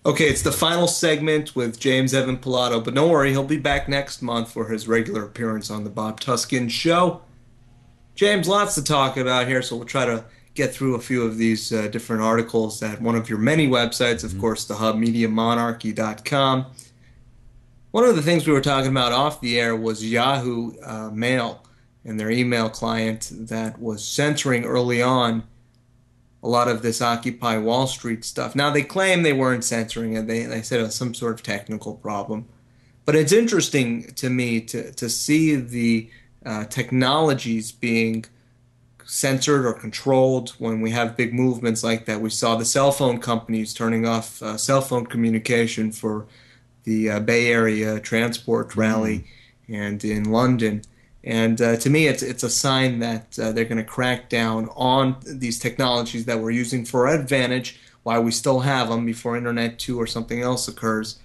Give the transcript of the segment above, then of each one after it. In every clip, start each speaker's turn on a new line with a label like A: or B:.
A: Okay, it's the final segment with James Evan Pilato, but don't worry, he'll be back next month for his regular appearance on the Bob Tuskin Show. James, lots to talk about here, so we'll try to get through a few of these different articles at one of your many websites, of course, the hub, MediaMonarchy.com. One of the things we were talking about off the air was Yahoo Mail and their email client that was censoring early on a lot of this Occupy Wall Street stuff. Now, they claim they weren't censoring it. They said it was some sort of technical problem. But it's interesting to me to see the technologies being censored or controlled when we have big movements like that. We saw the cell phone companies turning off cell phone communication for the Bay Area transport rally and in London. And to me, it's a sign that they're going to crack down on these technologies that we're using for our advantage while we still have them before Internet 2 or something else occurs.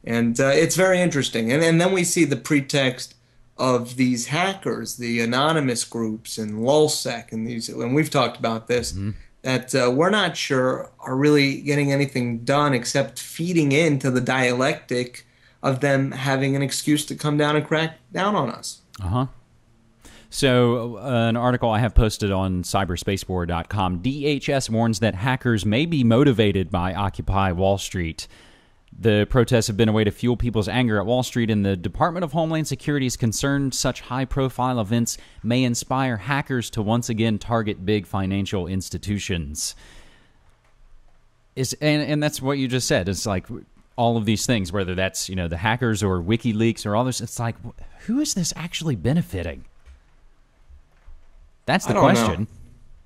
A: And it's very interesting. And then we see the pretext of these hackers, the anonymous groups and LulzSec, and these, and we've talked about this, that we're not sure are really getting anything done except feeding into the dialectic of them having an excuse to come down and crack down on us.
B: Uh-huh. So, an article I have posted on cyberspacewar.com, DHS warns that hackers may be motivated by Occupy Wall Street. The protests have been a way to fuel people's anger at Wall Street, and the Department of Homeland Security is concerned such high-profile events may inspire hackers to once again target big financial institutions. And that's what you just said. It's like all of these things, whether that's, you know, the hackers or WikiLeaks or all this, it's like, who is this actually benefiting? That's the question.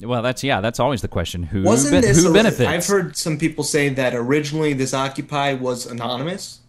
B: Well, that's always the question. Who benefits?
A: I've heard some people say that originally this Occupy was anonymous.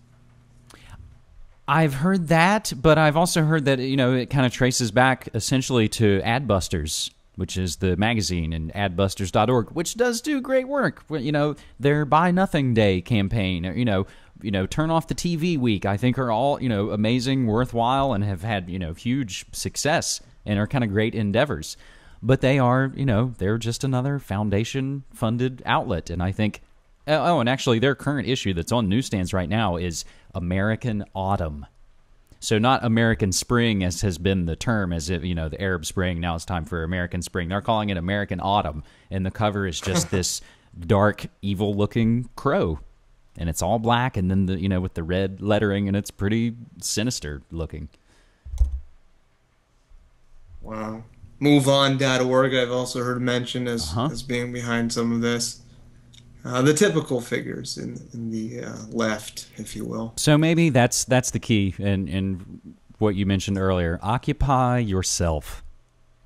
B: I've heard that, but I've also heard that, you know, it kind of traces back essentially to Adbusters, which is the magazine, and adbusters.org, which does do great work. You know, their Buy Nothing Day campaign, you know, Turn Off the TV Week, I think are all, you know, amazing, worthwhile, and have had, you know, huge success and are kind of great endeavors. But they are, you know, they're just another foundation-funded outlet. And I think, and actually their current issue that's on newsstands right now is American Autumn. So not American Spring, as has been the term, as if, you know, the Arab Spring, now it's time for American Spring. They're calling it American Autumn. And the cover is just this dark, evil-looking crow. And it's all black, and then, you know, with the red lettering, and it's pretty sinister looking.
A: Wow. MoveOn.org, I've also heard mentioned as being behind some of this. The typical figures in the left, if you will.
B: So maybe that's the key in what you mentioned earlier. Occupy yourself.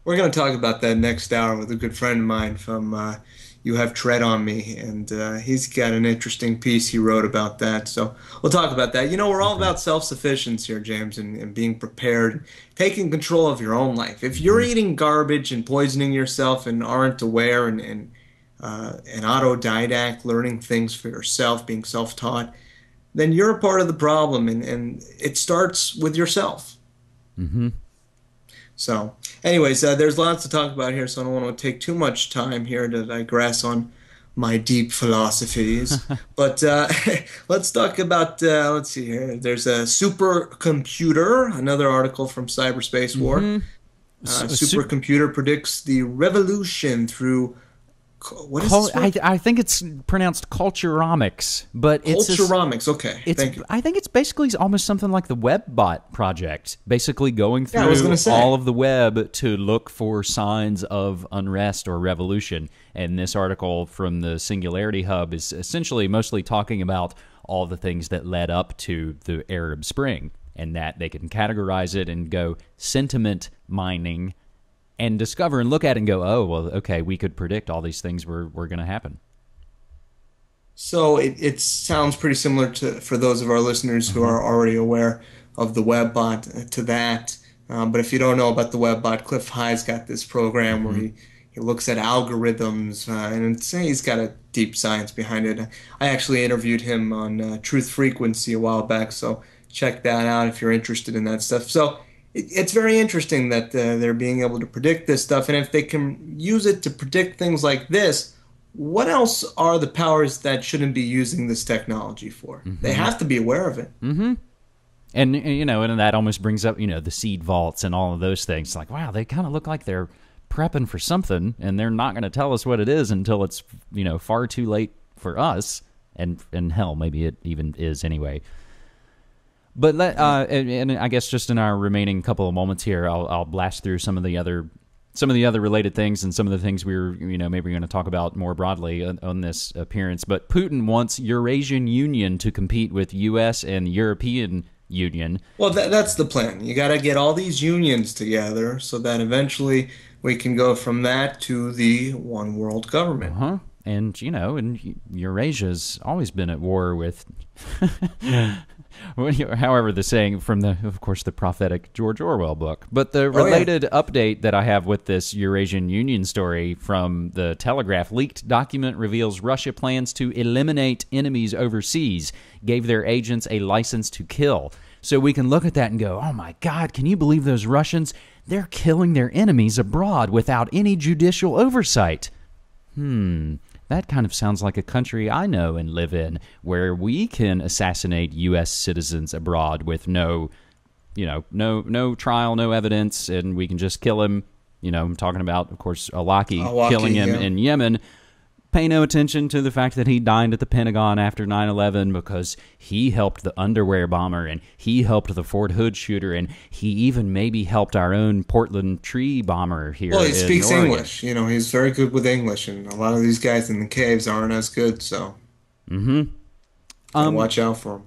A: We're going to talk about that next hour with a good friend of mine from You Have Tread on Me, and he's got an interesting piece he wrote about that. So we'll talk about that. You know, we're all about self-sufficiency here, James, and being prepared, taking control of your own life. If you're eating garbage and poisoning yourself and aren't aware and an autodidact, learning things for yourself, being self-taught, then you're a part of the problem, and it starts with yourself.
B: Mm-hmm.
A: So, anyways, there's lots to talk about here, so I don't want to take too much time here to digress on my deep philosophies. But let's talk about, let's see here. There's a supercomputer, another article from Cyberspace War. Supercomputer predicts the revolution through... What is this?
B: I think it's pronounced culturomics, but it's
A: culturomics. Okay, thank you.
B: I think it's basically almost something like the WebBot project, basically going through all of the web to look for signs of unrest or revolution. And this article from the Singularity Hub is essentially mostly talking about all the things that led up to the Arab Spring, and that they can categorize it and go sentiment mining and discover and look at it and go, oh, well, okay, we could predict all these things were going to happen.
A: So it sounds pretty similar to, for those of our listeners who are already aware of the WebBot, to that. But if you don't know about the WebBot, Cliff High's got this program where he looks at algorithms, and he's got a deep science behind it. I actually interviewed him on Truth Frequency a while back, so check that out if you're interested in that stuff. So it's very interesting that they're being able to predict this stuff, and if they can use it to predict things like this, what else are the powers that shouldn't be using this technology for? They
B: Hmm.
A: have to be aware of it.
B: And and that almost brings up the seed vaults and all of those things. Like, wow, they kind of look like they're prepping for something, and they're not going to tell us what it is until it's far too late for us. And hell, maybe it even is anyway. But and I guess just in our remaining couple of moments here, I'll blast through some of the other related things and some of the things we were maybe going to talk about more broadly on this appearance. But Putin wants Eurasian Union to compete with U.S. and European Union.
A: Well, that's the plan. You got to get all these unions together so that eventually we can go from that to the one world government.
B: Huh? And Eurasia's always been at war with, however, the saying from of course, the prophetic George Orwell book. But the
A: Oh, yeah.
B: related update that I have with this Eurasian Union story from the Telegraph: leaked document reveals Russia plans to eliminate enemies overseas, gave their agents a license to kill. So we can look at that and go, oh my God, can you believe those Russians? They're killing their enemies abroad without any judicial oversight. That kind of sounds like a country I know and live in, where we can assassinate U.S. citizens abroad with no trial, no evidence, and we can just kill him. I'm talking about, of course, Awaki
A: Awaki,
B: killing him
A: yeah.
B: in Yemen. Pay no attention to the fact that he dined at the Pentagon after 9/11 because he helped the underwear bomber and he helped the Fort Hood shooter and he even maybe helped our own Portland tree bomber here
A: Well, he
B: in
A: speaks
B: Oregon.
A: English. He's very good with English, and a lot of these guys in the caves aren't as good, so gotta watch out for them.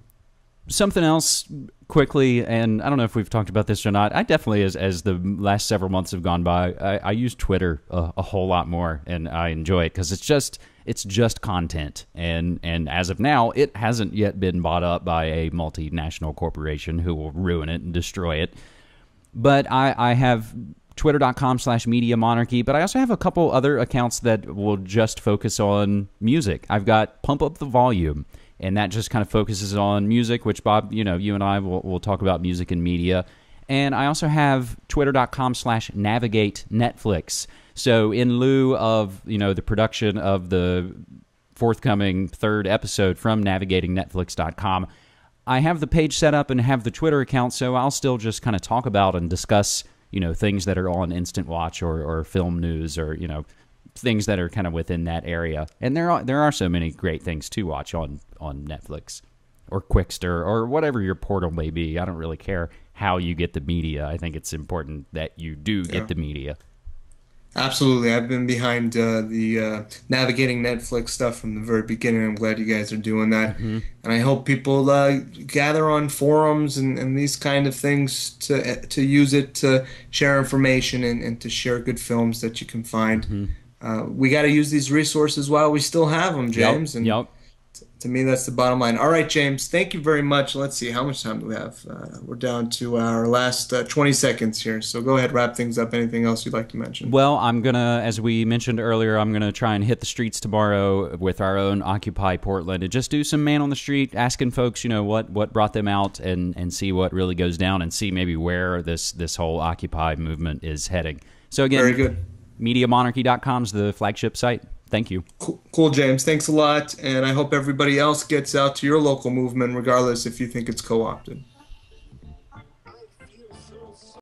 B: Something else quickly, and I don't know if we've talked about this or not. I definitely, as the last several months have gone by, I use Twitter a whole lot more, and I enjoy it because it's just content, and as of now, it hasn't yet been bought up by a multinational corporation who will ruin it and destroy it. But I have twitter.com/media monarchy, but I also have a couple other accounts that will just focus on music. I've got Pump Up the Volume, and that just kind of focuses on music, which, Bob, you and I will talk about music and media. And I also have twitter.com/navigate Netflix. So in lieu of, the production of the forthcoming third episode from navigatingnetflix.com, I have the page set up and have the Twitter account, so I'll still just kind of talk about and discuss, things that are on Instant Watch or film news or, things that are kind of within that area. And there are so many great things to watch on Netflix or Quickster or whatever your portal may be. I don't really care how you get the media. I think it's important that you do
A: Yeah.
B: get the media.
A: Absolutely. I've been behind the navigating Netflix stuff from the very beginning. I'm glad you guys are doing that. And I hope people gather on forums and these kind of things to use it to share information and to share good films that you can find. We got to use these resources while we still have them,
B: Yep,
A: James. And
B: yep.
A: to me, that's the bottom line. All right, James, thank you very much. Let's see, how much time do we have? We're down to our last 20 seconds here. So go ahead, wrap things up. Anything else you'd like to mention?
B: Well, I'm going to, as we mentioned earlier, I'm going to try and hit the streets tomorrow with our own Occupy Portland and just do some man on the street, asking folks, what brought them out and see what really goes down and see maybe where this whole Occupy movement is heading. So
A: Very
B: again,
A: good.
B: MediaMonarchy.com is the flagship site. Thank you.
A: Cool, James. Thanks a lot. And I hope everybody else gets out to your local movement, regardless if you think it's co opted.